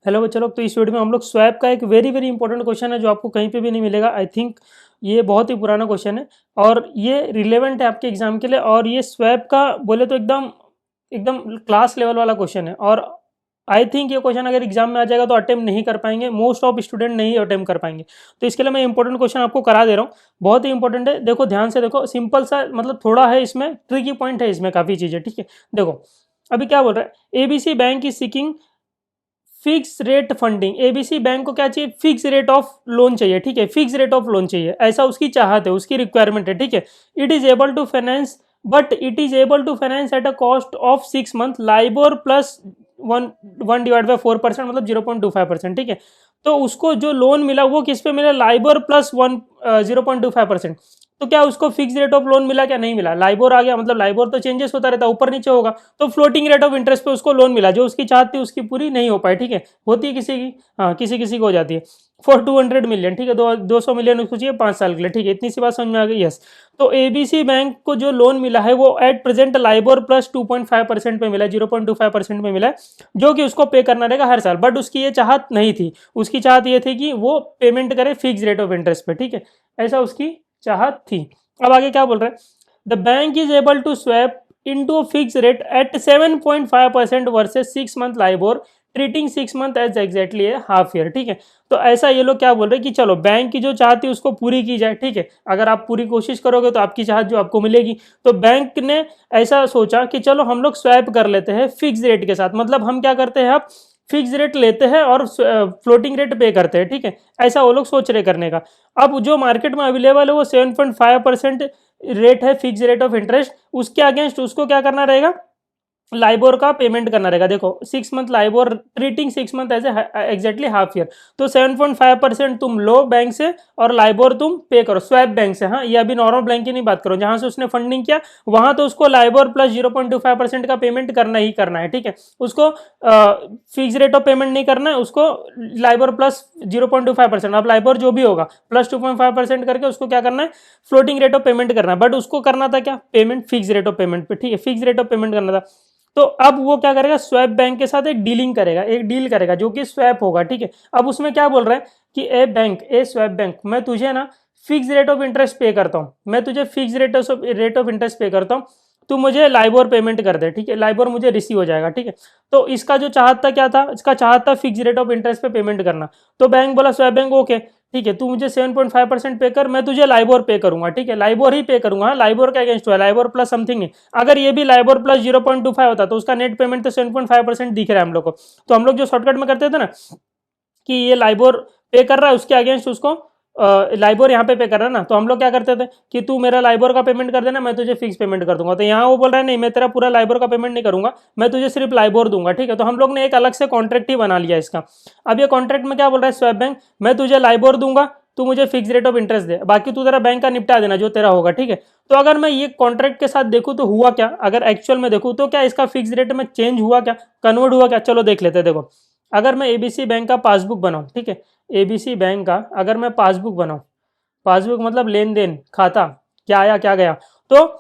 Hello बच्चों लोग, तो इस वीडियो में हम लोग स्वैप का एक वेरी वेरी इंपॉर्टेंट क्वेश्चन है जो आपको कहीं पे भी नहीं मिलेगा। आई थिंक ये बहुत ही पुराना क्वेश्चन है और ये रिलेवेंट है आपके एग्जाम के लिए। और ये स्वैप का बोले तो एकदम एकदम क्लास लेवल वाला क्वेश्चन है। और आई थिंक ये क्वेश्चन अगर एग्जाम में आ जाएगा तो अटेम्प्ट नहीं कर पाएंगे, मोस्ट ऑफ स्टूडेंट नहीं अटेम्प्ट कर पाएंगे। तो इसके लिए मैं इंपॉर्टेंट क्वेश्चन आपको करा दे रहा हूँ, बहुत ही इंपॉर्टेंट है। देखो ध्यान से देखो, सिंपल सा मतलब थोड़ा है इसमें ट्रिकी पॉइंट है इसमें काफ़ी चीज़ें, ठीक है। देखो अभी क्या बोल रहा है, ABC bank is seeking fix rate funding. ABC bank को क्या चाहिए, फिक्स रेट ऑफ लोन चाहिए, ठीक है। फिक्स रेट ऑफ लोन चाहिए, ऐसा उसकी चाहत है, उसकी रिक्वायरमेंट है, ठीक है। It is able to finance, but it is able to finance at a cost of 6 month LIBOR plus 1/4%, मतलब 0.25%, ठीक है। तो उसको जो लोन मिला वो किस पे मिला, लाइबोर प्लस 0.25%। तो क्या उसको फिक्स रेट ऑफ लोन मिला, क्या नहीं मिला। लाइबोर आ गया, मतलब लाइबोर तो चेंजेस होता रहता है, ऊपर नीचे होगा। तो फ्लोटिंग रेट ऑफ इंटरेस्ट पे उसको लोन मिला, जो उसकी चाहत थी उसकी पूरी नहीं हो पाई, ठीक है। होती है किसी की, हाँ किसी किसी को हो जाती है। फॉर 200 मिलियन, ठीक है, 200 मिलियन उसको चाहिए 5 साल के लिए, ठीक है। इतनी सी बात समझ में आ गई, यस। तो एबीसी बैंक को जो लोन मिला है वो एट प्रेजेंट लाइबोर प्लस 2.5% पे मिला है, 0.25% पे मिला है, जो कि उसको पे करना रहेगा हर साल। बट उसकी ये चाहत नहीं थी, उसकी चाहत ये थी कि वो पेमेंट करे फिक्स रेट ऑफ इंटरेस्ट पे, ठीक है। ऐसा उसकी चाहत थी। अब आगे क्या बोल रहे हैं, the bank is able to swap into fix rate at 7.5% versus 6 month LIBOR, treating 6 month as exactly half year, ठीक है। तो ऐसा ये लोग क्या बोल रहे हैं कि चलो बैंक की जो चाहत है उसको पूरी की जाए, ठीक है। अगर आप पूरी कोशिश करोगे तो आपकी चाहत जो आपको मिलेगी। तो बैंक ने ऐसा सोचा कि चलो हम लोग स्वैप कर लेते हैं फिक्स रेट के साथ, मतलब हम क्या करते हैं, आप फिक्स रेट लेते हैं और फ्लोटिंग रेट पे करते हैं, ठीक है। ऐसा वो लोग सोच रहे करने का। अब जो मार्केट में अवेलेबल है वो 7.5% रेट है, फिक्स रेट ऑफ इंटरेस्ट। उसके अगेंस्ट उसको क्या करना रहेगा, लाइबोर का पेमेंट करना रहेगा। देखो 6 month LIBOR, treating 6 month as exactly half year. तो 7.5% तुम लो बैंक से और लाइबोर तुम पे करो स्वैप बैंक से। हाँ, ये अभी नॉर्मल बैंक की नहीं बात करो, जहां से उसने फंडिंग किया वहां तो उसको लाइबोर प्लस 0.25% का पेमेंट करना ही करना है, ठीक है। उसको फिक्स रेट ऑफ पेमेंट नहीं करना है, उसको लाइबोर प्लस 0.25%, अब लाइबोर जो भी होगा प्लस 2.5% करके उसको क्या करना है, फ्लोटिंग रेट ऑफ पेमेंट करना है। बट उसको करना था क्या, payment fix rate of payment पे, ठीक है, फिक्स रेट ऑफ पेमेंट करना था। तो अब वो क्या करेगा, स्वैप बैंक के साथ एक डीलिंग करेगा, एक डील करेगा जो कि स्वैप होगा, ठीक है। अब उसमें क्या बोल रहा है कि ए स्वैप बैंक, मैं तुझे ना फिक्स रेट ऑफ इंटरेस्ट पे करता हूँ, मैं तुझे फिक्स रेट ऑफ इंटरेस्ट पे करता हूँ, तू मुझे लाइबोर पेमेंट कर दे, ठीक है। लाइबोर मुझे रिसीव हो जाएगा, ठीक है। तो इसका जो चाहत था क्या था, इसका चाहत था फिक्स रेट ऑफ इंटरेस्ट पे पेमेंट करना। तो बैंक बोला, स्वैप बैंक ओके ठीक है, तू मुझे 7.5% पे कर, मैं तुझे लाइबोर पे करूंगा, ठीक है। लाइबोर ही पे करूंगा, लाइबोर का अगेंस्ट हुआ, लाइबोर प्लस समथिंग है। अगर ये भी लाइबोर प्लस 0.25 होता तो उसका नेट पेमेंट तो 7.5% दिख रहा है हम लोग को। तो हम लोग जो शॉर्टकट में करते थे ना कि ये लाइबोर पे कर रहा है, उसके अगेंस्ट उसको लाइबोर यहाँ पे कर रहा है ना, तो हम लोग क्या करते थे कि तू मेरा लाइबोर का पेमेंट कर देना, मैं तुझे फिक्स पेमेंट कर दूंगा। तो यहाँ वो बोल रहा है नहीं, मैं तेरा पूरा लाइबोर का पेमेंट नहीं करूंगा, मैं तुझे सिर्फ लाइबोर दूंगा, ठीक है। तो हम लोग ने एक अलग से कॉन्ट्रैक्ट ही बना लिया इसका। अब ये कॉन्ट्रैक्ट में क्या बोल रहा है स्वैप बैंक, मैं तुझे लाइबोर दूंगा, तू मुझे फिक्स रेट ऑफ इंटरेस्ट दे, बाकी तू तेरा बैंक का निपटा देना जो तेरा होगा, ठीक है। तो अगर मैं ये कॉन्ट्रैक्ट के साथ देखूँ तो हुआ क्या, अगर एक्चुअल में देखूँ तो क्या इसका फिक्स रेट में चेंज हुआ क्या, कन्वर्ट हुआ क्या, चलो देख लेते हैं। देखो अगर मैं एबीसी बैंक का पासबुक बनाऊँ, ठीक है, एबीसी बैंक का अगर मैं पासबुक बनाऊँ, पासबुक मतलब लेन देन खाता, क्या आया क्या गया। तो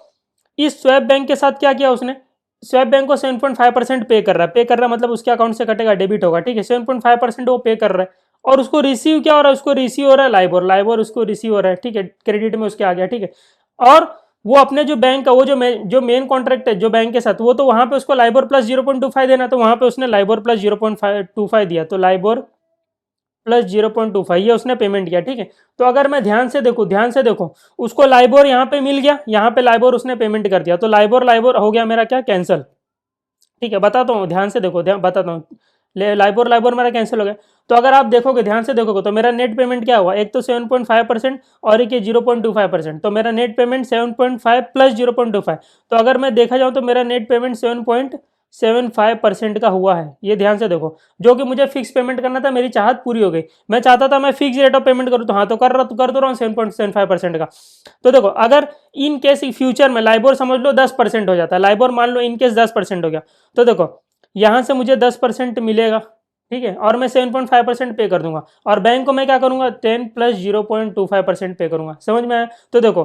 इस स्वैप बैंक के साथ क्या किया उसने, स्वैप बैंक को 7.5% पे कर रहा है, पे कर रहा है मतलब उसके अकाउंट से कटेगा, डेबिट होगा, ठीक है। 7.5% वो पे कर रहा है और उसको रिसीव क्या हो रहा है, उसको रिसीव हो रहा है लाइबोर, लाइबोर उसको रिसीव हो रहा है, ठीक है, क्रेडिट में उसके आ गया, ठीक है। और वो अपने जो बैंक का वो जो मेन कॉन्ट्रैक्ट है जो बैंक के साथ, वो तो वहां पे उसको लाइबोर प्लस 0.25 देना, तो वहां पे उसने लाइबोर प्लस 0.25 दिया, तो लाइबोर प्लस 0.25 ये उसने पेमेंट किया, ठीक है। तो अगर मैं ध्यान से देखो उसको लाइबोर यहाँ पे मिल गया, यहाँ पे लाइबोर उसने पेमेंट कर दिया, तो लाइबोर लाइबोर हो गया मेरा क्या, कैंसिल, ठीक है। बताता हूँ, ध्यान से देखो, बताता हूँ, लाइबोर लाइबोर मेरा कैंसिल हो गया। तो अगर आप देखोगे ध्यान से देखोगे तो मेरा नेट पेमेंट क्या हुआ, एक तो 7.5% और एक 0.25%, तो मेरा नेट पेमेंट 7.5 प्लस 0.25। तो अगर मैं देखा जाऊँ तो मेरा नेट पेमेंट 7.75% का हुआ है, ये ध्यान से देखो। जो कि मुझे फिक्स पेमेंट करना था, मेरी चाहत पूरी हो गई। मैं चाहता था मैं फिक्स रेट ऑफ पेमेंट करूँ, तो हाँ तो कर दो रहा हूँ 7.75% का। तो देखो अगर इन केस फ्यूचर में लाइबोर समझ लो 10% हो जाता है, लाइबोर मान लो इन केस 10% हो गया, तो देखो यहाँ से मुझे 10% मिलेगा, ठीक है, और मैं 7.5% पे कर दूंगा, और बैंक को मैं क्या करूंगा 10 प्लस 0.25% पे करूंगा, समझ में आया। तो देखो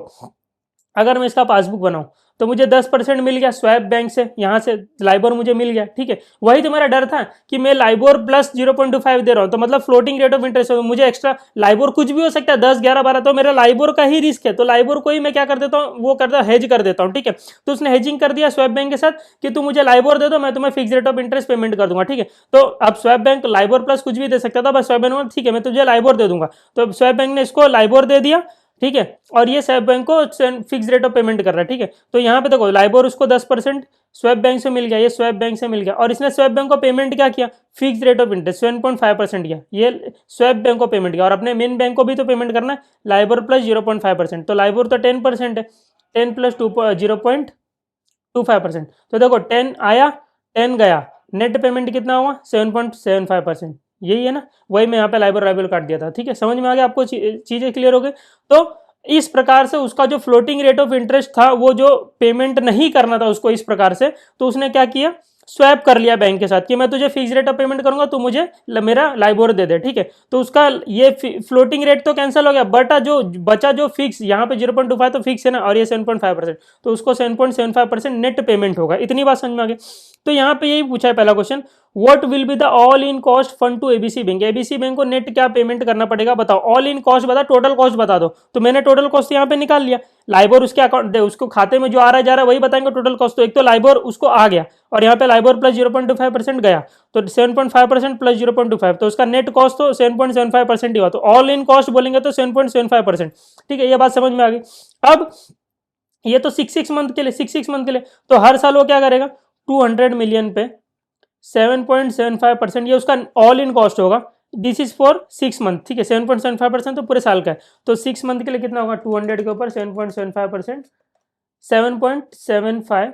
अगर मैं इसका पासबुक बनाऊं तो मुझे 10% मिल गया स्वैप बैंक से, यहाँ से लाइबोर मुझे मिल गया, ठीक है। वही तो मेरा डर था कि मैं लाइबोर प्लस 0.25 दे रहा हूँ, तो मतलब फ्लोटिंग रेट ऑफ इंटरेस्ट है, मुझे एक्स्ट्रा लाइबोर कुछ भी हो सकता है 10, 11, 12, तो मेरा लाइबोर का ही रिस्क है, तो लाइबोर को ही मैं क्या कर देता हूँ, वो करता हेज कर देता हूँ, ठीक है। तो उसने हेजिंग कर दिया स्वैप बैंक के साथ कि तू मुझे लाइबोर दे दो, मैं तुम्हें fix rate of interest payment कर दूंगा, ठीक है। तो अब स्वैप बैंक लाइबोर प्लस कुछ भी दे सकता था, बस स्वैप बैंक ठीक है मैं तुझे लाइबोर दे दूंगा, तो स्वैप बैंक ने इसको लाइबोर दे दिया, ठीक है। और ये स्वैप बैंक को फिक्स रेट ऑफ पेमेंट कर रहा है, ठीक है। तो यहाँ पे देखो लाइबोर उसको 10% स्वैप बैंक से मिल गया, ये स्वैप बैंक से मिल गया, और इसने स्वैप बैंक को पेमेंट क्या किया, फिक्स रेट ऑफ इंटरेस्ट 7.5% किया, ये स्वैप बैंक को पेमेंट किया। और अपने मेन बैंक को भी तो पेमेंट करना है, लाइबोर प्लस 0.5%, तो लाइबोर तो 10% है, 10 प्लस 0.25%, तो देखो 10 आया 10 गया, नेट पेमेंट कितना हुआ 7.75%, यही है ना। वही मैं यहाँ पे लाइबोर काट दिया था, ठीक है। समझ में आ गया आपको, चीजें क्लियर हो गई। तो इस प्रकार से उसका जो फ्लोटिंग रेट ऑफ इंटरेस्ट था, वो जो पेमेंट नहीं करना था उसको इस प्रकार से, तो उसने क्या किया, स्वैप कर लिया बैंक के साथ कि मैं तुझे फिक्स रेट ऑफ पेमेंट करूंगा, तो मुझे मेरा लाइबोर दे दे, ठीक है। तो उसका ये फ्लोटिंग रेट तो कैंसिल हो गया, बट जो बचा जो फिक्स, यहाँ पे 0.25 तो फिक्स है ना, और ये 7.5%, तो उसको 7.75% नेट पेमेंट होगा। इतनी बात समझ में आ गई। तो यहाँ पे यही पूछा है पहला question, what will be the all in cost fund to ABC bank, ABC bank को नेट क्या पेमेंट करना पड़ेगा बताओ, ऑल इन कॉस्ट बता, टोटल कॉस्ट बता दो। तो मैंने टोटल कॉस्ट यहाँ पे निकाल लिया, लाइबोर उसके अकाउंट उसको खाते में जो आ रहा है जा रहा है वही बताएंगे टोटल कॉस्ट। तो एक तो लाइबोर उसको आ गया, और यहाँ पे लाइबोर प्लस 0.25% गया, तो 7.5% प्लस 0.25, तो उसका नेट कॉस्ट तो 7.75% ही हुआ, तो ऑल इन कॉस्ट बोलेंगे तो 7.75%, ठीक है। ये बात समझ में आ गई। अब ये तो 6 मंथ के लिए, 6 मंथ के लिए, तो हर साल वो क्या करेगा, 200 मिलियन पे 7.75%, ये उसका ऑल इन कॉस्ट होगा। दिस इज फॉर 6 मंथ, ठीक है। 7.75% तो पूरे साल का है, तो 6 मंथ के लिए कितना होगा, 200 के ऊपर 7.75%, 7.75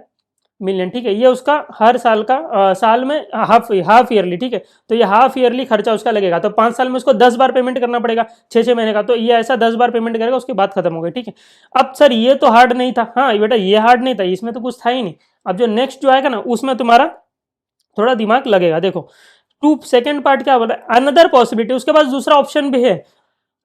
मिलियन, ठीक है। ये उसका हर साल का साल में हाफ ईयरली, ठीक है। तो ये हाफ ईयरली खर्चा उसका लगेगा, तो 5 साल में उसको 10 बार पेमेंट करना पड़ेगा, 6 महीने का, तो ये ऐसा 10 बार पेमेंट करेगा, उसके बाद खत्म हो गई, ठीक है। अब सर ये तो हार्ड नहीं था, हाँ बेटा ये हार्ड नहीं था, इसमें तो कुछ था ही नहीं। अब जो नेक्स्ट जो आएगा ना, उसमें तुम्हारा थोड़ा दिमाग लगेगा। देखो टू सेकेंड पार्ट क्या बोला, अनदर पॉसिबिलिटी, उसके पास दूसरा ऑप्शन भी है,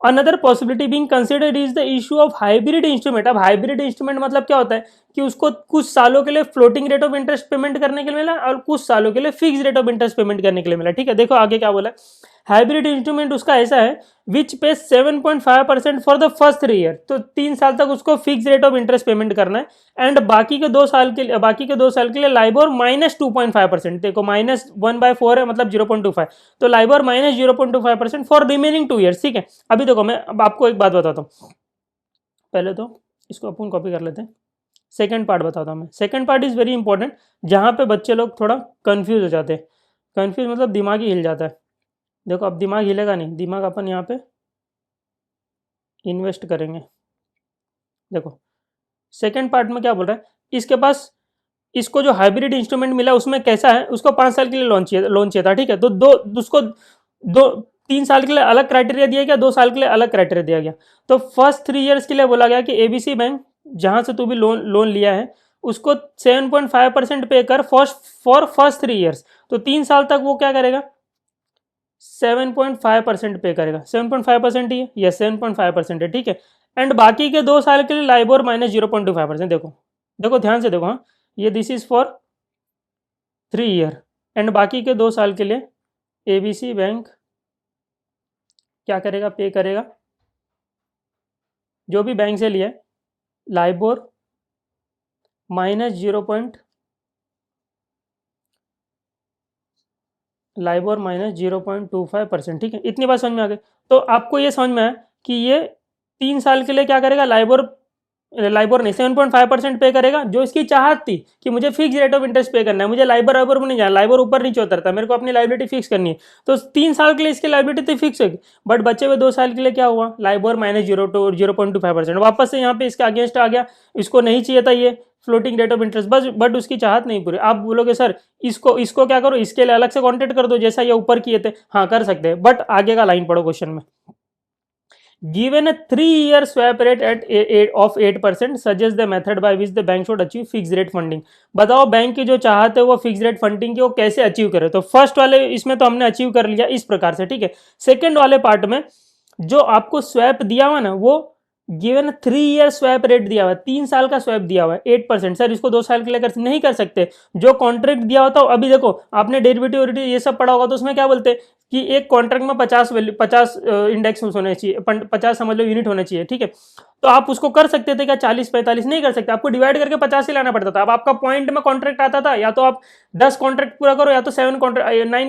another possibility being considered is the issue of hybrid instrument. अब हाइब्रिड इंस्ट्रूमेंट मतलब क्या होता है कि उसको कुछ सालों के लिए floating rate of interest payment करने के लिए मिला, और कुछ सालों के लिए fix rate of interest payment करने के लिए मिला, ठीक है। देखो आगे क्या बोला, हाइब्रिड इंस्ट्रूमेंट उसका ऐसा है विच पे 7.5% फॉर द फर्स्ट 3 ईयर, तो 3 साल तक उसको fix rate of interest payment करना है, एंड बाकी के 2 साल के लिए लाइबोर माइनस 2.5%, देखो -1/4 है मतलब 0.25, तो LIBOR minus 0.25% for remaining 2 years, ठीक है। अभी देखो मैं अब आपको एक बात बताता हूँ, पहले तो इसको अपन कॉपी कर लेते हैं, सेकेंड पार्ट बताता हूँ मैं। Second part is very important, जहाँ पे बच्चे लोग थोड़ा कंफ्यूज हो जाते हैं, कंफ्यूज मतलब दिमाग ही हिल जाता है। देखो अब दिमाग हिलेगा नहीं, दिमाग अपन यहाँ पे इन्वेस्ट करेंगे। देखो सेकेंड पार्ट में क्या बोल रहा है, इसके पास इसको जो हाइब्रिड इंस्ट्रूमेंट मिला उसमें कैसा है, उसको 5 साल के लिए लोन चाहिए था, ठीक है। तो उसको 3 साल के लिए अलग क्राइटेरिया दिया गया, 2 साल के लिए अलग क्राइटेरिया दिया गया। तो फर्स्ट 3 ईयर्स के लिए बोला गया कि एबीसी बैंक जहां से तू भी लोन लिया है उसको 7.5% पे कर फॉर फर्स्ट 3 ईयर्स, तो 3 साल तक वो क्या करेगा 7.5% पे करेगा, 7.5% ही है, यस 7.5% है, ठीक है। एंड बाकी के 2 साल के लिए लाइबोर माइनस 0.25%, देखो देखो ध्यान से देखो, हाँ ये this is for 3 year, and बाकी के 2 साल के लिए एबीसी बैंक क्या करेगा, पे करेगा जो भी बैंक से लिया है लाइबोर माइनस 0.25%, ठीक है। इतनी बात समझ में आ गई। तो आपको ये समझ में आया कि ये 3 साल के लिए क्या करेगा, लाइबोर नहीं 7.5% पे करेगा, जो इसकी चाहत थी कि मुझे फिक्स रेट ऑफ इंटरेस्ट पे करना है, मुझे लाइबोर में नहीं जाना, लाइबोर ऊपर नीचे उतरता है, मेरे को अपनी लाइबिलिटी फिक्स करनी है। तो 3 साल के लिए इसकी लाइबिलिटी तो फिक्स होगी, बट बचे हुए 2 साल के लिए क्या हुआ, लाइबोर माइनस 0.25%, वापस से यहाँ पे इसके अगेंस्ट आ गया, इसको नहीं चाहिए था ये फ्लोटिंग रेट ऑफ इंटरेस्ट, बस बट उसकी चाहत नहीं पूरी। आप बोलोगे सर इसको क्या करो, इसके लिए अलग से कॉन्टेक्ट कर दो जैसा ये ऊपर किए थे, हाँ कर सकते हैं, बट आगे का लाइन पढ़ो क्वेश्चन में, given a 3-year swap rate of 8% suggests the method by which the bank should achieve fixed rate funding। बताओ बैंक की जो चाहत है वो फिक्स रेट फंडिंग की वो कैसे अचीव करे। तो फर्स्ट वाले इसमें तो हमने अचीव कर लिया इस प्रकार से, ठीक है। सेकंड वाले पार्ट में जो आपको स्वैप दिया हुआ ना वो गिवन 3 ईयर स्वैप रेट दिया हुआ है, 3 साल का स्वैप दिया हुआ है 8%। सर इसको 2 साल के लिए कर नहीं कर सकते, जो कॉन्ट्रैक्ट दिया होता है। अभी देखो आपने डेरिवेटिव ये सब पढ़ा होगा, तो उसमें क्या बोलते हैं कि एक कॉन्ट्रैक्ट में 50 इंडेक्स होने चाहिए, 50 समझ लो यूनिट होने चाहिए, ठीक है। तो आप उसको कर सकते थे क्या 40-45? नहीं कर सकते, आपको डिवाइड करके 50 ही लाना पड़ता था। अब आपका पॉइंट में कॉन्ट्रैक्ट आता था, या तो आप 10 कॉन्ट्रैक्ट पूरा करो, या तो 9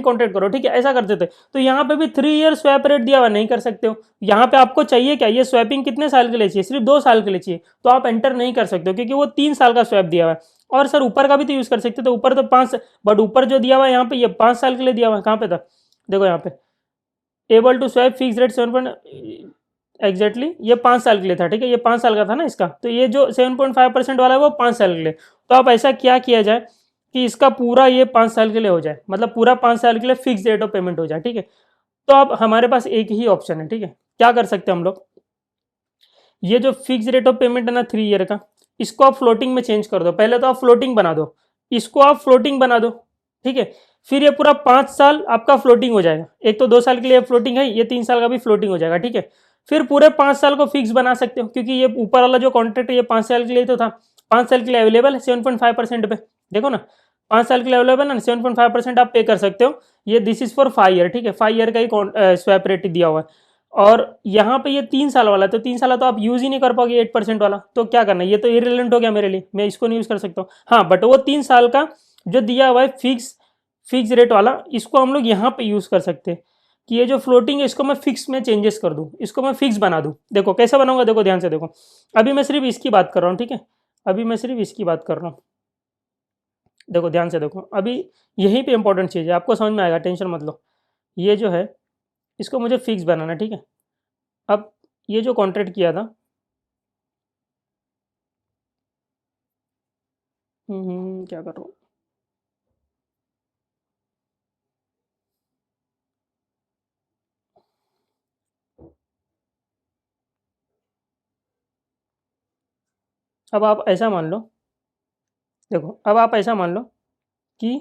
कॉन्ट्रैक्ट करो, ठीक है, ऐसा करते थे। तो यहाँ पे भी 3 ईयर स्वैप रेट दिया हुआ, नहीं कर सकते हो। यहाँ पे आपको चाहिए क्या, ये स्वैपिंग कितने साल के लिए चाहिए, सिर्फ 2 साल के लिए चाहिए, तो आप एंटर नहीं कर सकते हो, क्योंकि वो 3 साल का स्वैप दिया हुआ है। और सर ऊपर का भी तो यूज कर सकते थे, ऊपर तो 5, बट ऊपर जो दिया हुआ है यहाँ पे, ये 5 साल के लिए दिया हुआ है। कहाँ पे था, देखो यहाँ पे, able to swap fix rate 7 ये 5 साल के लिए था, ठीक है, ये 5 साल का था ना इसका, तो ये जो 7.5% वाला है वो 5 साल के लिए। तो आप ऐसा क्या किया जाए कि इसका पूरा ये 5 साल के लिए हो जाए, मतलब पूरा 5 साल के लिए फिक्स रेट ऑफ पेमेंट हो जाए, ठीक है। तो अब हमारे पास एक ही ऑप्शन है, ठीक है, क्या कर सकते हैं हम लोग, ये जो फिक्स रेट ऑफ पेमेंट है ना 3 ईयर का, इसको आप फ्लोटिंग में चेंज कर दो। पहले तो आप फ्लोटिंग बना दो, इसको आप फ्लोटिंग बना दो, ठीक है। फिर ये पूरा 5 साल आपका फ्लोटिंग हो जाएगा। एक तो 2 साल के लिए फ्लोटिंग है, ये 3 साल का भी फ्लोटिंग हो जाएगा, ठीक है। फिर पूरे 5 साल को फिक्स बना सकते हो, क्योंकि ये ऊपर वाला जो कॉन्ट्रैक्ट है ये 5 साल के लिए तो था, 5 साल के लिए अवेलेबल है 7.5% पे। देखो ना, 5 साल के लिए अवेलेबल है ना, 7.5% आप पे कर सकते हो। ये दिस इज फॉर 5 ईयर, ठीक है, 5 ईयर का ही स्वैप रेट दिया हुआ है। और यहाँ पे ये 3 साल वाला है, तो 3 साल तो आप यूज ही नहीं कर पाओगे 8% वाला, तो क्या करना है, ये तो इरेलेवेंट हो गया मेरे लिए, मैं इसको नहीं यूज कर सकता हूँ। हाँ, बट वो 3 साल का जो दिया हुआ है फिक्स रेट वाला, इसको हम लोग यहाँ पे यूज कर सकते हैं कि ये जो फ्लोटिंग है इसको मैं फिक्स में चेंजेस कर दूँ, इसको मैं फिक्स बना दूँ। देखो कैसे बनाऊंगा, देखो ध्यान से देखो, अभी मैं सिर्फ इसकी बात कर रहा हूँ, ठीक है, अभी मैं सिर्फ इसकी बात कर रहा हूँ। देखो ध्यान से देखो, अभी यहीं पे इंपॉर्टेंट चीज़ है, आपको समझ में आएगा, टेंशन मत लो। ये जो है इसको मुझे फिक्स बनाना है, ठीक है। अब ये जो कॉन्ट्रैक्ट किया था, क्या कर रहा हूँ, अब आप ऐसा मान लो, देखो अब आप ऐसा मान लो कि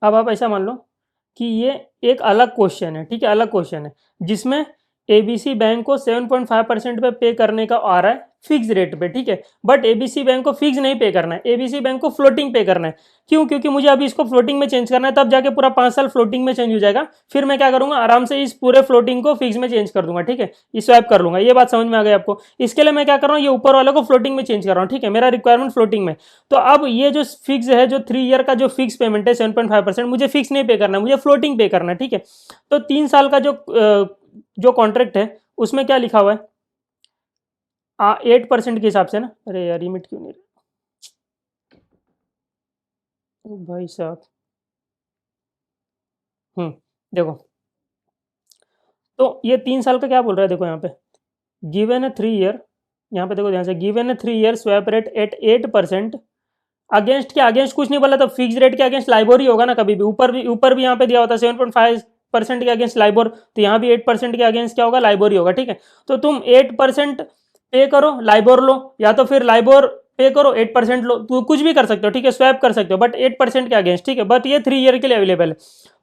अब आप ऐसा मान लो कि ये एक अलग क्वेश्चन है, ठीक है, अलग क्वेश्चन है, जिसमें एबीसी बैंक को 7.5% पे करने का आ रहा है फिक्स रेट पे, ठीक है। बट एबीसी बैंक को फिक्स नहीं पे करना है, एबीसी बैंक को फ्लोटिंग पे करना है। क्यों, क्योंकि मुझे अभी इसको फ्लोटिंग में चेंज करना है, तब जाके पूरा 5 साल फ्लोटिंग में चेंज हो जाएगा। फिर मैं क्या करूंगा, आराम से इस पूरे फ्लोटिंग को फिक्स में चेंज कर दूंगा, ठीक है, इस स्वैप कर लूंगा। ये बात समझ में आ गई आपको। इसके लिए मैं क्या कर रहा हूँ, ये ऊपर वाले को फ्लोटिंग में चेंज कर रहा हूँ, ठीक है, मेरा रिक्वायरमेंट फ्लोटिंग में। तो अब ये जो फिक्स है, जो 3 ईयर का जो फिक्स पेमेंट है 7.5%, मुझे फिक्स नहीं पे करना है, मुझे फ्लोटिंग पे करना है, ठीक है। तो 3 साल का जो कॉन्ट्रैक्ट है उसमें क्या लिखा हुआ है, 8% के हिसाब से ना, अरे यार लिमिट क्यों नहीं ओ भाई साहब, देखो, तो ये 3 साल का क्या बोल रहा है, देखो यहाँ पे, गिवन ए 3 ईयर, यहाँ पे देखो ध्यान से, given a 3 year swap rate at 8%, against के अगेंस्ट कुछ नहीं बोला, तो फिक्स रेट के अगेंस्ट लाइबोर ही होगा ना, कभी भी ऊपर भी यहाँ पे दिया होता है 7.5% के अगेंस्ट लाइबोर, तो यहाँ भी 8% के अगेंस्ट क्या होगा, लाइबोर ही होगा, ठीक है। तो तुम 8% पे करो, लाइबोर लो, या तो फिर लाइबोर पे करो 8% लो, तो कुछ भी कर सकते हो, ठीक है, स्वैप कर सकते हो, बट 8% के अगेंस्ट, ठीक है। बट ये 3 ईयर के लिए अवेलेबल है।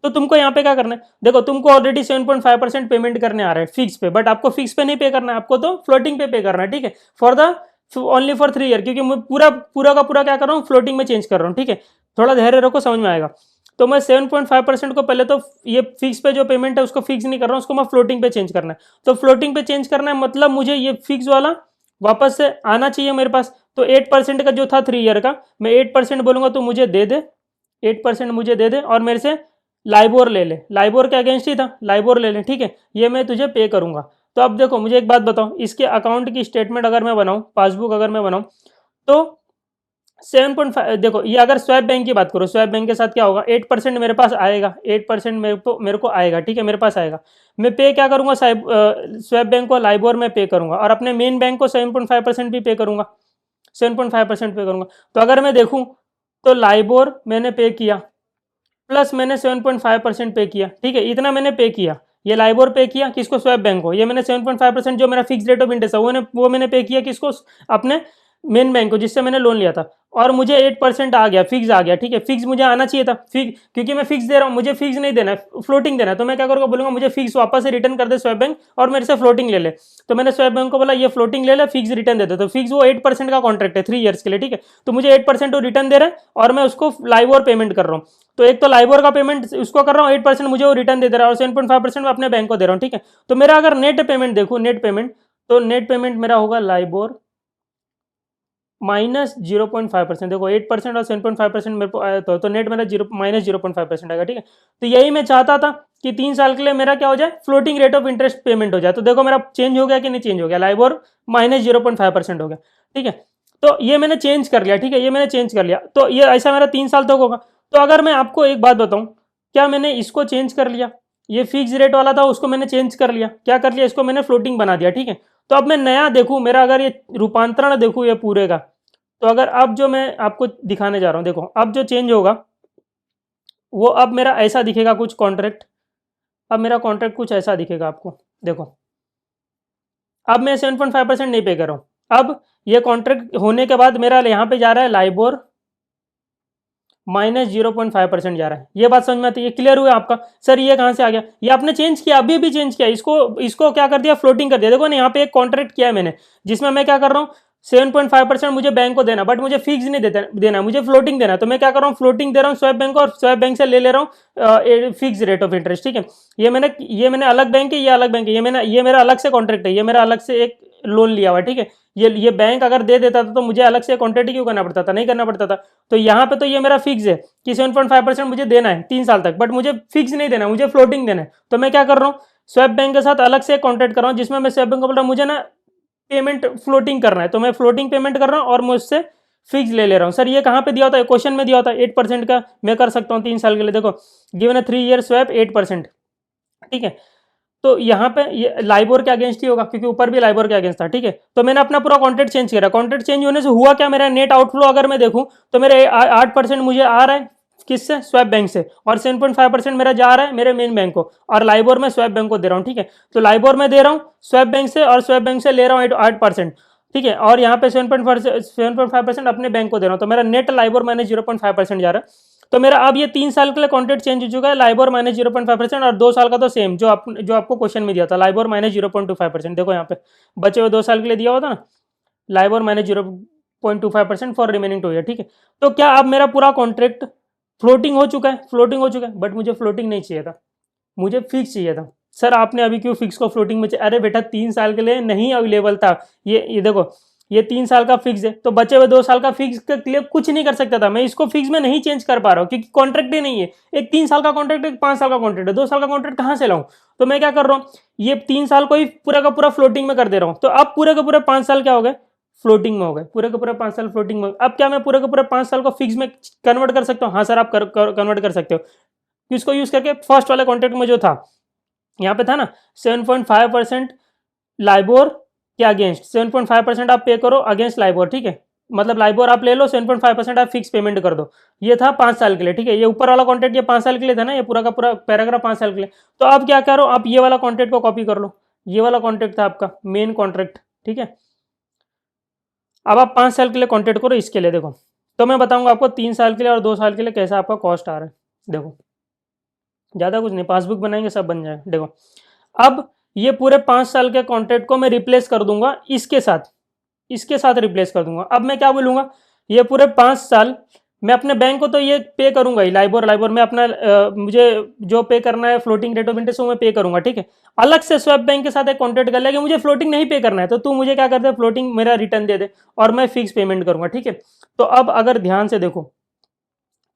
तो तुमको यहाँ पे क्या करना है, देखो तुमको ऑलरेडी 7.5% पेमेंट करने आ रहा है फिक्स पे, बट आपको फिक्स पे नहीं पे करना है, आपको तो फ्लोटिंग पे करना है, ठीक है, for the only for 3 year, क्योंकि मैं पूरा पूरा का पूरा क्या कर रहा हूँ, फ्लोटिंग में चेंज कर रहा हूँ, ठीक है। थोड़ा धैर्य रखो, समझ में आएगा। तो मैं 7.5% को पहले तो ये फिक्स पे जो पेमेंट है उसको फिक्स नहीं कर रहा हूँ, उसको मैं फ्लोटिंग पे चेंज करना है। तो फ्लोटिंग पे चेंज करना है, मतलब मुझे ये फिक्स वाला वापस से आना चाहिए मेरे पास। तो 8% का जो था 3 ईयर का, मैं 8% बोलूंगा तो मुझे दे दे, 8% मुझे दे दे, और मेरे से लाइबोर ले ले, लाइबोर के अगेंस्ट ही था, लाइबोर ले ले, ठीक है, ये मैं तुझे पे करूंगा। तो अब देखो मुझे एक बात बताओ, इसके अकाउंट की स्टेटमेंट अगर मैं बनाऊं, पासबुक अगर मैं बनाऊं, तो 7.5, देखो ये अगर स्वैप बैंक की बात करो, स्वैप बैंक के साथ क्या होगा, 8% मेरे पास आएगा, 8% मेरे को आएगा, ठीक है, मेरे पास आएगा। मैं पे क्या करूंगा, स्वैप बैंक को लाइबोर में पे करूंगा, और अपने मेन बैंक को 7.5% भी पे करूंगा, 7.5% पे करूंगा। तो अगर मैं देखूं, तो लाइबोर मैंने पे किया, प्लस मैंने 7.5% पे किया, ठीक है, इतना मैंने पे किया। ये लाइबोर पे किया किसको, स्वैप बैंक को, ये मैंने 7.5% जो मेरा फिक्स रेट ऑफ इंटरेस्ट है वो मैंने पे किया किसको, अपने मेन बैंक को जिससे मैंने लोन लिया था, और मुझे 8% आ गया, फिक्स आ गया, ठीक है। फिक्स मुझे आना चाहिए था, फिक्स, क्योंकि मैं फिक्स दे रहा हूँ, मुझे फिक्स नहीं देना है, फ्लोटिंग देना है। तो मैं क्या करूँगा, बोलूँगा मुझे फिक्स वापस से रिटर्न कर दे स्वैप बैंक, और मेरे से फ्लोटिंग ले ले। तो मैंने स्वैप बैंक को बोला ये फ्लोटिंग ले ले, फिक्स रिटर्न दे दे। तो फिक्स वो 8% का कॉन्ट्रैक्ट है 3 ईयर्स के लिए, ठीक है। तो मुझे 8% वो रिटर्न दे रहा है, और मैं उसको लाइबोर पेमेंट कर रहा हूँ। तो एक तो लाइबोर का पेमेंट उसको कर रहा हूँ, 8% मुझे वो रिटर्न दे दे रहा है, और 7.5% मैं अपने बैंक को दे रहा हूँ, ठीक है। तो मेरा अगर नेट पेमेंट देखूँ, नेट पेमेंट, तो नेट पेमेंट मेरा होगा लाइबोर -0.5%। देखो 8% और 7.5% मेरे को आया, तो नेट मेरा -0.5% आएगा, ठीक है। तो यही मैं चाहता था कि 3 साल के लिए मेरा क्या हो जाए, floating rate of interest payment हो जाए। तो देखो मेरा चेंज हो गया कि नहीं चेंज हो गया, लाइबोर -0.5% हो गया, ठीक है। तो ये मैंने चेंज कर लिया, ठीक है, ये मैंने चेंज कर लिया। तो ये ऐसा मेरा 3 साल तक होगा। तो अगर मैं आपको एक बात बताऊं, क्या मैंने इसको चेंज कर लिया, ये फिक्स रेट वाला था उसको मैंने चेंज कर लिया, क्या कर लिया, इसको मैंने फ्लोटिंग बना दिया, ठीक है। तो अब मैं नया देखूं, मेरा अगर ये रूपांतरण देखूं ये पूरे का, तो अगर अब जो मैं आपको दिखाने जा रहा हूं, देखो अब जो चेंज होगा वो अब मेरा ऐसा दिखेगा कुछ कॉन्ट्रैक्ट। अब मेरा कॉन्ट्रैक्ट कुछ ऐसा दिखेगा आपको, देखो अब मैं 7.5% नहीं पे कर रहा हूं। अब ये कॉन्ट्रैक्ट होने के बाद मेरा यहाँ पे जा रहा है लाइबोर -0.5% जा रहा है। ये बात समझ में आती है, ये क्लियर हुआ आपका। सर ये कहाँ से आ गया, ये आपने चेंज किया, अभी भी चेंज किया, इसको क्या कर दिया, फ्लोटिंग कर दिया। देखो ना यहाँ पे एक कॉन्ट्रैक्ट किया है मैंने, जिसमें मैं क्या कर रहा हूँ, 7.5% मुझे बैंक को देना, बट मुझे फिक्स नहीं देना, मुझे फ्लोटिंग देना। तो मैं क्या कर रहा हूँ, फ्लोटिंग दे रहा हूँ स्वैप बैंक को, और स्वैप बैंक से ले रहा हूँ फिक्स रेट ऑफ इंटरेस्ट, ठीक है। ये मैंने अलग बैंक है, ये अलग बैंक है, ये मेरा अलग से कॉन्ट्रैक्ट है, ये मेरा अलग से एक लोन लिया हुआ है, ठीक है। ये बैंक अगर दे देता था तो मुझे अलग से कॉन्ट्रैक्ट क्यों करना पड़ता था, नहीं करना पड़ता था। तो यहाँ पे तो ये मेरा फिक्स है कि 7.5% मुझे देना है 3 साल तक, बट मुझे फिक्स नहीं देना, मुझे फ्लोटिंग देना है। तो मैं क्या कर रहा हूँ, स्वैप बैंक के साथ अलग से कॉन्ट्रैक्ट कर रहा हूँ, जिसमें मैं स्वैप बैंक को बोल रहा हूँ मुझे ना पेमेंट फ्लोटिंग करना है, तो मैं फ्लोटिंग पेमेंट कर रहा हूँ और मैं उससे फिक्स ले रहा हूँ। सर ये कहाँ पे दिया होता है, क्वेश्चन में दिया होता है 8% का मैं कर सकता हूँ 3 साल के लिए। देखो गिवन है 3 ईयर स्वैप 8%, ठीक है। तो यहाँ पे ये लाइबोर के अगेंस्ट ही होगा, क्योंकि ऊपर भी लाइबोर के अगेंस्ट था, ठीक है। तो मैंने अपना पूरा कॉन्ट्रैक्ट चेंज किया, कॉन्ट्रैक्ट चेंज होने से हुआ क्या, मेरा नेट आउटफ्लो अगर मैं देखूं तो मेरे 8% मुझे आ रहा है किससे, स्वैप बैंक से, और 7.5% मेरा जा रहा है मेरे मेन बैंक को, और लाइबोर में स्वैप बैंक को दे रहा हूँ, ठीक है। तो लाइबोर में दे रहा हूँ स्वैप बैंक से, और स्वैप बैंक से ले रहा हूँ 8%, ठीक है। और यहाँ पे 7.5% अपने बैंक को दे रहा हूँ, तो मेरा नेट लाइबोर -0.5% जा रहा है। तो मेरा अब ये 3 साल के लिए कॉन्ट्रैक्ट चेंज हो चुका है, लाइबोर -0.5%, और 2 साल का तो सेम जो आपको क्वेश्चन में दिया था, लाइबोर -0.25%। देखो यहाँ पे बचे हुए 2 साल के लिए दिया हुआ था ना, लाइबोर -0.25% फॉर रिमेनिंग 2 ईयर, ठीक है। तो क्या अब मेरा पूरा कॉन्ट्रैक्ट फ्लोटिंग हो चुका है, फ्लोटिंग हो चुका है, बट मुझे फ्लोटिंग नहीं चाहिए था, मुझे फिक्स चाहिए था। सर आपने अभी क्यों फिक्स को फ्लोटिंग में चाहिए, अरे बेटा 3 साल के लिए नहीं अवेलेबल था, ये देखो ये 3 साल का फिक्स है, तो बचे हुए 2 साल का फिक्स के लिए कुछ नहीं कर सकता था मैं, इसको फिक्स में नहीं चेंज कर पा रहा हूँ, क्योंकि कॉन्ट्रैक्ट ही नहीं है। एक 3 साल का कॉन्ट्रैक्ट, एक 5 साल का कॉन्ट्रैक्ट है, 2 साल का कॉन्ट्रैक्ट कहाँ से लाऊं। तो मैं क्या कर रहा हूँ, ये 3 साल को ही पूरा का पूरा फ्लोटिंग में कर दे रहा हूँ। तो अब पूरे के पूरे 5 साल क्या हो गए, फ्लोटिंग में हो गए, पूरे के पूरे 5 साल फ्लोटिंग में। अब क्या मैं पूरे के पूरे 5 साल को फिक्स में कन्वर्ट कर सकता हूँ, हाँ सर आप कन्वर्ट कर सकते हो। किसको यूज करके, फर्स्ट वाले कॉन्ट्रैक्ट में जो था, यहाँ पे था ना 7.5% लाइबोर के अगेंस्ट, 7.5% आप पे करो अगेंस्ट लाइबोर, ठीक है। मतलब लाइबोर आप ले लो, 7.5% आप फिक्स पेमेंट कर दो। ये था 5 साल के लिए, ठीक है। ये ऊपर वाला कॉन्ट्रैक्ट ये 5 साल के लिए था ना, ये पूरा का पूरा पैराग्राफ 5 साल के लिए। तो आप क्या करो, आप ये वाला कॉन्ट्रैक्ट को कॉपी कर लो, ये वाला कॉन्ट्रैक्ट था आपका मेन कॉन्ट्रैक्ट, ठीक है। अब आप 5 साल के लिए कॉन्ट्रैक्ट करो इसके लिए, देखो तो मैं बताऊंगा आपको 3 साल के लिए और 2 साल के लिए कैसा आपका कॉस्ट आ रहा है। देखो ज़्यादा कुछ नहीं, पासबुक बनाएंगे सब बन जाए। देखो अब ये पूरे 5 साल के कॉन्ट्रैक्ट को मैं रिप्लेस कर दूंगा इसके साथ रिप्लेस कर दूंगा। अब मैं क्या बोलूंगा, ये पूरे 5 साल मैं अपने बैंक को तो ये पे करूंगा ही, लाइबोर में अपना मुझे जो पे करना है फ्लोटिंग रेट ऑफ इंटरेस्ट वो मैं पे करूंगा, ठीक है। अलग से स्वैप बैंक के साथ एक कॉन्ट्रैक्ट कर लिया कि मुझे फ्लोटिंग नहीं पे करना है, तो तू मुझे क्या कर दे, फ्लोटिंग मेरा रिटर्न दे दे और मैं फिक्स पेमेंट करूंगा, ठीक है। तो अब अगर ध्यान से देखो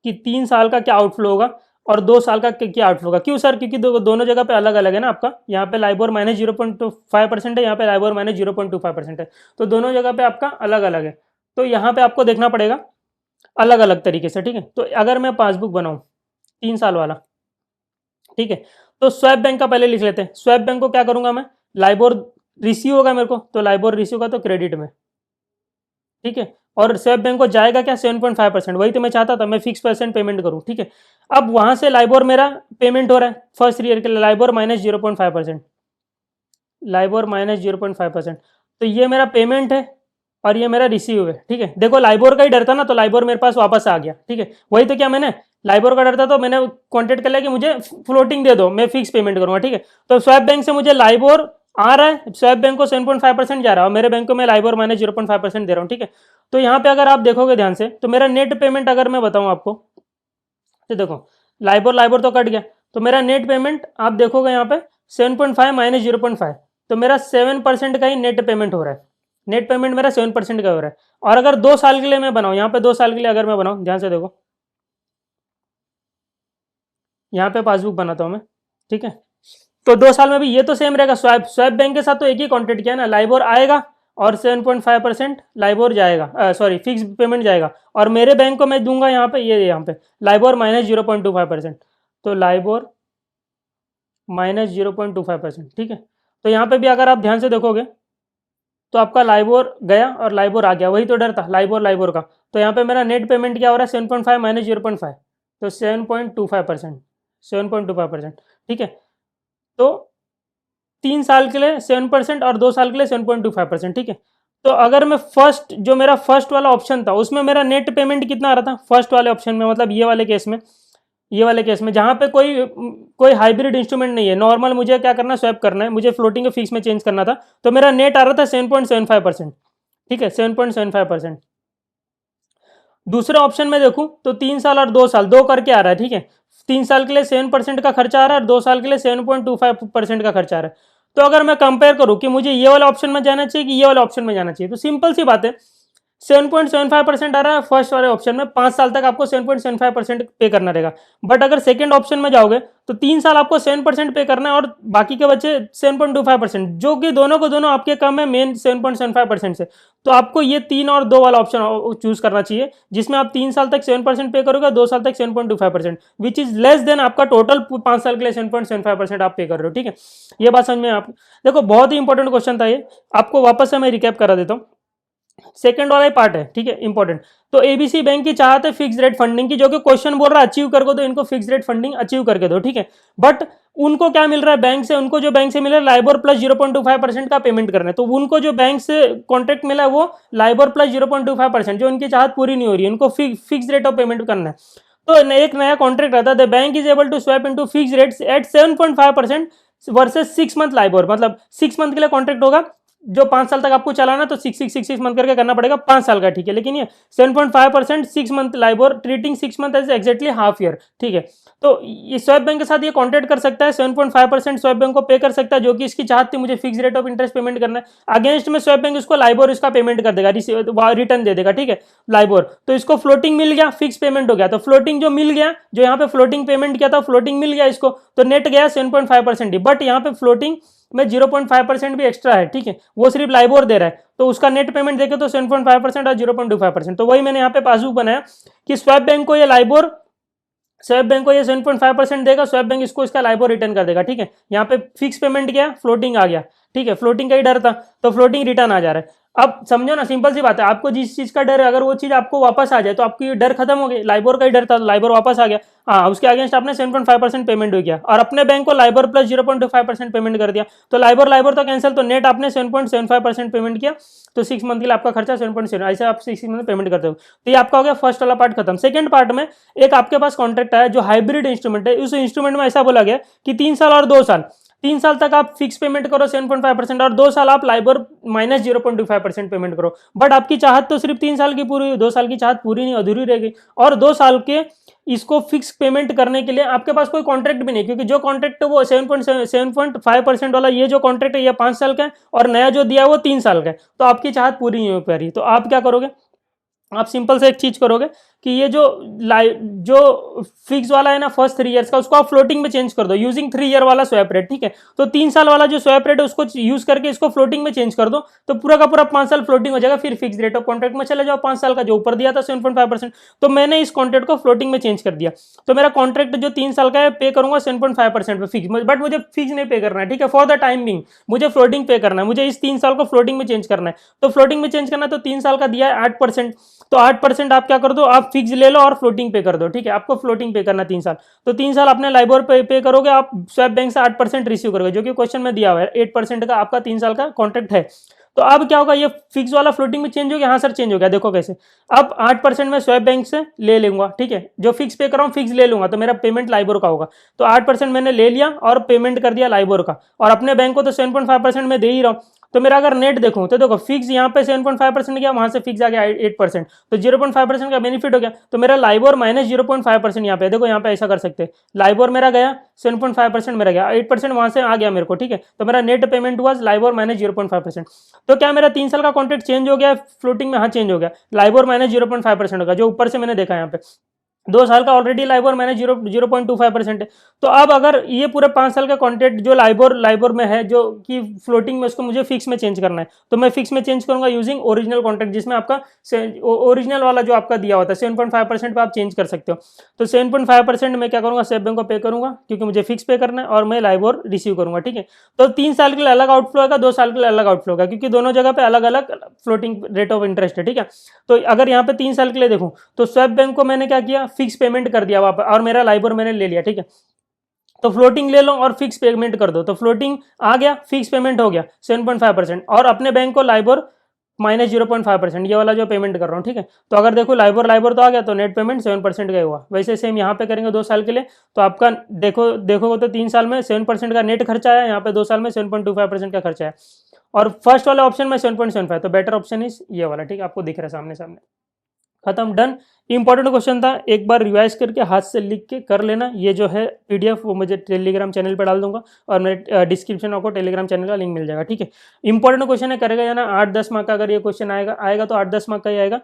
कि 3 साल का क्या आउटफ्लो होगा और 2 साल का क्या आउटफ्लो होगा। क्यों सर, क्योंकि दोनों जगह पे अलग अलग है ना आपका, यहाँ पे लाइबोर -0.5% है, यहाँ पे लाइबोर -0.25% है, तो दोनों जगह पे आपका अलग अलग है। तो यहाँ पे आपको देखना पड़ेगा अलग अलग तरीके से, ठीक है। तो अगर मैं पासबुक बनाऊं 3 साल वाला, ठीक है, तो स्वैप बैंक का पहले लिख लेते हैं। स्वैप बैंक को क्या करूंगा मैं, लाइबोर रिसीव होगा मेरे को, तो लाइबोर रिसीव का तो क्रेडिट में, ठीक है। और स्वैप बैंक को जाएगा क्या, 7.5%, वही तो मैं चाहता था, मैं फिक्स परसेंट पेमेंट करूं, ठीक है। अब वहां से लाइबोर मेरा पेमेंट हो रहा है फर्स्ट ईयर के लिए, लाइबोर -0.5%, लाइबोर -0.5%, तो ये मेरा पेमेंट है। और ये मेरा रिसीव है, ठीक है। देखो लाइबोर का ही डर था ना, तो लाइबोर मेरे पास वापस आ गया, ठीक है। वही तो क्या मैंने लाइबोर का डर था तो मैंने कॉन्टेक्ट कर लिया कि मुझे फ्लोटिंग दे दो, मैं फिक्स पेमेंट करूंगा, ठीक है। तो स्वैप बैंक से मुझे लाइबोर आ रहा है, स्वैप बैंक को 7.5% जा रहा है और मेरे बैंक को मैं लाइबोर माइनस 0.5% दे रहा हूँ, ठीक है। तो यहाँ पे अगर आप देखोगे ध्यान से तो मेरा नेट पेमेंट अगर मैं बताऊँ आपको, तो देखो लाइबोर लाइबोर तो कट गया, तो मेरा नेट पेमेंट आप देखोगे यहाँ पे 7.5 माइनस 0.5, तो मेरा 7% का ही नेट पेमेंट हो रहा है। नेट पेमेंट मेरा 7% का हो रहा है। और अगर 2 साल के लिए मैं बनाऊँ, यहाँ पे 2 साल के लिए अगर मैं बनाऊँ, ध्यान से देखो, यहाँ पे पासबुक बनाता हूँ मैं, ठीक है। तो 2 साल में भी ये तो सेम रहेगा, स्वैप स्वैप बैंक के साथ तो एक ही कॉन्ट्रैक्ट किया ना, लाइबोर आएगा और 7.5% लाइबोर जाएगा, सॉरी फिक्स पेमेंट जाएगा, और मेरे बैंक को मैं दूंगा यहाँ पे, ये यहाँ पे लाइबोर माइनस 0.25%, तो लाइबोर माइनस 0.25%, ठीक है। तो यहाँ पे भी अगर आप ध्यान से देखोगे तो आपका लाइबोर गया और लाइबोर आ गया, वही तो डर था लाइबोर लाइबोर का। तो यहाँ पे मेरा नेट पेमेंट क्या हो रहा है, 7.5 माइनस 0.5, तो 7.25%, 7.25%, ठीक है। तो 3 साल के लिए 7% और 2 साल के लिए 7.25%, ठीक है। तो अगर मैं फर्स्ट जो मेरा फर्स्ट वाला ऑप्शन था उसमें मेरा नेट पेमेंट कितना आ रहा था, फर्स्ट वाले ऑप्शन में, मतलब ये वाले केस में, ये वाले केस में जहाँ पे कोई हाइब्रिड इंस्ट्रूमेंट नहीं है, नॉर्मल मुझे क्या करना है, स्वैप करना है, मुझे फ्लोटिंग के फिक्स में चेंज करना था, तो मेरा नेट आ रहा था 7.75%, ठीक है, 7.75%। दूसरे ऑप्शन में देखूं तो 3 साल और 2 साल दो करके आ रहा है, ठीक है। 3 साल के लिए 7% का खर्चा आ रहा है और 2 साल के लिए 7.25% का खर्चा आ रहा है। तो अगर मैं कंपेयर करूं कि मुझे ये वाला ऑप्शन में जाना चाहिए कि ये वाला ऑप्शन में जाना चाहिए, तो सिंपल सी बात है, 7.75% आ रहा है फर्स्ट वाले ऑप्शन में, 5 साल तक आपको 7.75% पे करना रहेगा। बट अगर सेकंड ऑप्शन में जाओगे तो 3 साल आपको 7% पे करना है और बाकी के बच्चे 7.25%, जो कि दोनों को दोनों आपके कम है मेन 7.75% से। तो आपको ये 3 और 2 वाला ऑप्शन चूज करना चाहिए, जिसमें आप 3 साल तक 7% पे करोगे, 2 साल तक 7.25%, विच इज लेस देन आपका टोटल 5 साल के लिए 7.75% आप पे कर रहे हो, ठीक है। ये बात समझ में आप देखो, बहुत ही इंपॉर्टेंट क्वेश्चन था ये, आपको वापस से मैं रिकैप करा देता हूँ। सेकंड वाला ही पार्ट है, ठीक है, इंपॉर्टेंट। तो एबीसी बैंक की चाहत है फिक्स रेट फंडिंग की, जो कि क्वेश्चन बोल रहा है अचीव कर दो इनको, फिक्स रेट फंडिंग अचीव करके दो, ठीक है। बट उनको क्या मिल रहा है बैंक से, उनको जो बैंक से मिल रहा है लाइबोर प्लस 0.25% का पेमेंट करना है, तो उनको जो बैंक से कॉन्ट्रैक्ट मिला है वो लाइबोर प्लस 0.25%, जो उनकी चाहत पूरी नहीं हो रही है, उनको फिक्स रेट ऑफ पेमेंट करना है। तो एक नया कॉन्ट्रैक्ट रहता है, the bank is able to swap into fix rates at 7.5% versus 6 month LIBOR, मतलब 6 मंथ के लिए कॉन्ट्रैक्ट होगा, जो 5 साल तक आपको चलाना, तो 6 मंथ करके करना पड़ेगा, 5 साल का, ठीक है। लेकिन ये 7.5% 6 month LIBOR, treating 6 month as exactly half year, ठीक है। तो ये स्वैप बैंक के साथ ये कॉन्ट्रैक्ट कर सकता है, 7.5% स्वैप बैंक को पे कर सकता है, जो कि इसकी चाहत थी, मुझे fix rate of interest payment करना है। अगेंस्ट में स्वैप बैंक इसको लाइबोर इसका पेमेंट कर देगा, रिटर्न दे देगा, ठीक है, लाइबोर। तो इसको फ्लोटिंग मिल गया, फिक्स पेमेंट हो गया, तो फ्लोटिंग जो मिल गया, जो यहाँ पे फ्लोटिंग पेमेंट किया था, फ्लोटिंग मिल गया इसको, तो नेट गया 7.5% ही। बट यहाँ पे फ्लोटिंग में 0.5% भी एक्स्ट्रा है, ठीक है, वो सिर्फ लाइबोर दे रहा है, तो उसका नेट पेमेंट देखे तो 7.5% और 0.25%। तो वही मैंने यहाँ पे पासबुक बनाया कि स्वैप बैंक को ये लाइबोर, स्वैप बैंक को ये 7.5% देगा, स्वैप बैंक इसको इसका लाइबोर रिटर्न कर देगा, ठीक है। यहाँ पे फिक्स पेमेंट किया, फ्लोटिंग आ गया, ठीक है, फ्लोटिंग का ही डर था, तो फ्लोटिंग रिटर्न आ जा रहा है। अब समझो ना, सिंपल सी बात है, आपको जिस चीज का डर है अगर वो चीज आपको वापस आ जाए तो आपकी डर खत्म हो गई। लाइबोर का ही डर था, लाइबोर वापस आ गया, हाँ, उसके अगेंस्ट आपने 7.5% पेमेंट हो गया और अपने बैंक को लाइबोर प्लस 0.5% पेमेंट कर दिया, तो लाइबोर लाइबोर तो कैंसिल, तो नेट आपने 7.75% पेमेंट किया, तो 6 मंथ के लिए आपका खर्चा 7.7, ऐसे आप 6 मंथ पेमेंट करते हो। तो ये आपका हो गया फर्स्ट वाला पार्ट खत्म। सेकंड पार्ट में एक आपके पास कॉन्ट्रैक्ट आया जो हाइब्रिड इंस्ट्रूमेंट है, उस इंस्ट्रूमेंट में ऐसा बोला गया कि 3 साल और 2 साल, 3 साल तक आप फिक्स पेमेंट करो 7.5% और 2 साल आप लाइबोर माइनस 0.25% पेमेंट करो। बट आपकी चाहत तो सिर्फ 3 साल की पूरी हुई, 2 साल की चाहत पूरी नहीं, अधूरी रह गई। और 2 साल के इसको फिक्स पेमेंट करने के लिए आपके पास कोई कॉन्ट्रैक्ट भी नहीं, क्योंकि जो कॉन्ट्रैक्ट है वो 7.5% वाला, ये जो कॉन्ट्रैक्ट है ये 5 साल का है और नया जो दिया है वो 3 साल का है, तो आपकी चाहत पूरी नहीं हो पा रही। तो आप क्या करोगे, आप सिंपल से एक चीज करोगे कि ये जो फिक्स वाला है ना फर्स्ट 3 इयर्स का, उसको आप फ्लोटिंग में चेंज कर दो यूजिंग 3 ईयर वाला स्वैप रेट, ठीक है। तो 3 साल वाला जो स्वैप रेट है उसको यूज करके इसको फ्लोटिंग में चेंज कर दो, तो पूरा का पूरा 5 साल फ्लोटिंग हो जाएगा। फिर फिक्स रेट ऑफ कॉन्ट्रैक्ट में चले जाओ, 5 साल का जो ऊपर दिया था 7.5%, तो मैंने इस कॉन्ट्रैक्ट को फ्लोटिंग में चेंज कर दिया। तो मेरा कॉन्ट्रैक्ट जो 3 साल का है पे करूंगा 7.5% पे फिक्स, बट मुझे फिक्स नहीं पे करना है, ठीक है, फॉर द टाइम बिंग मुझे फ्लोटिंग पे करना है, मुझे इस 3 साल को फ्लोटिंग में चेंज करना है। तो फ्लोटिंग में चेंज करना है, तो 3 साल का दिया है 8%, तो 8% आप क्या कर दो, आप फिक्स ले लो और फ्लोटिंग पे कर दो, ठीक है। आपको फ्लोटिंग पे करना 3 साल, तो 3 साल अपने लाइबोर पे करोगे, आप स्वैप बैंक से 8% रिसीव करोगे, जो कि क्वेश्चन में दिया हुआ है 8% का आपका 3 साल का कॉन्ट्रैक्ट है। तो अब क्या होगा, ये फिक्स वाला फ्लोटिंग में चेंज हो गया। हाँ सर चेंज हो गया, देखो कैसे। अब 8% मैं स्वैप बैंक से ले लूंगा, ठीक है, जो फिक्स पे कर रहा हूँ फिक्स ले लूंगा, तो मेरा पेमेंट लाइबोर का होगा। तो 8% मैंने ले लिया और पेमेंट कर दिया लाइबोर का, और अपने बैंक को तो 7.5% में दे ही रहा हूँ। तो मेरा अगर नेट देखूं तो देखो फिक्स यहाँ पे 7.5% गया, वहां से फिक्स आ गया 8%, तो 0.5% का बेनिफिट हो गया। तो मेरा लाइबोर माइनस 0.5% यहाँ पे, देखो यहाँ पे ऐसा कर सकते हैं, लाइबोर मेरा गया 7.5% मेरा गया, 8% वहां से आ गया मेरे को, ठीक है। तो मेरा नेट पेमेंट हुआ लाइबोर माइनस 0.5%। तो क्या मेरा 3 साल का कॉन्ट्रैक्ट चेंज हो गया फ्लोटिंग में? हाँ चेंज हो गया, लाइबोर माइनस 0.5% होगा, जो ऊपर से मैंने देखा यहाँ पे। 2 साल का ऑलरेडी लाइबोर मैंने 0.25% है। तो अब अगर ये पूरे 5 साल का कॉन्ट्रैक्ट जो लाइबोर में है, जो कि फ्लोटिंग में, उसको मुझे फिक्स में चेंज करना है, तो मैं फिक्स में चेंज करूंगा यूजिंग ओरिजिनल कॉन्ट्रैक्ट, जिसमें आपका ओरिजिनल वाला जो आपका दिया होता है 7.5% पे आप चेंज कर सकते हो। तो 7.5% मैं क्या करूंगा, सेफ बैंक को पे करूंगा, क्योंकि मुझे फिक्स पे करना है, और मैं लाइबोर रिसीव करूंगा, ठीक है। तो 3 साल के लिए अलग आउटफ्लो होगा, 2 साल के लिए अलग आउटफ्लो होगा, क्योंकि दोनों जगह पे अलग अलग फ्लोटिंग रेट ऑफ इंटरेस्ट है, ठीक है। तो अगर यहाँ पे 3 साल के लिए देखूँ, तो स्वैप बैंक को मैंने क्या किया, फिक्स पेमेंट कर दिया वापस, और मेरा लाइबोर मैंने ले लिया, ठीक है। तो फ्लोटिंग ले लो और फिक्स पेमेंट कर दो, तो फ्लोटिंग आ गया, फिक्स पेमेंट हो गया 7.5%, और अपने बैंक को लाइबोर माइनस 0.5%, ये वाला जो पेमेंट कर रहा हूँ, ठीक है। तो अगर देखो लाइबोर तो आ गया, तो नेट पेमेंट 7% का ही हुआ। वैसे सेम यहाँ पे करेंगे 2 साल के लिए, तो आपका देखोगे तो 3 साल में 7% का नेट खर्चा आया, यहाँ पे 2 साल में 7.25% का खर्चा है। और फर्स्ट वाले ऑप्शन में 7.75, तो बेटर ऑप्शन इज ये वाला, ठीक है, आपको दिख रहा है सामने सामने। खत्म, डन। इंपॉर्टेंट क्वेश्चन था, एक बार रिवाइज करके हाथ से लिख के कर लेना। ये जो है पीडीएफ वो मुझे टेलीग्राम चैनल पे डाल दूंगा, और मेरे डिस्क्रिप्शन में आपको टेलीग्राम चैनल का लिंक मिल जाएगा, ठीक है। इंपॉर्टेंट क्वेश्चन है, करेगा या ना 8-10 मार्क का, अगर ये क्वेश्चन आएगा तो 8-10 मार्क का ही आएगा,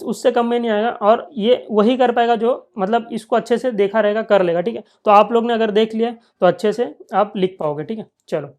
उससे कम में नहीं आएगा। और ये वही कर पाएगा जो मतलब इसको अच्छे से देखा रहेगा, कर लेगा, ठीक है। तो आप लोग ने अगर देख लिया तो अच्छे से आप लिख पाओगे, ठीक है। चलो।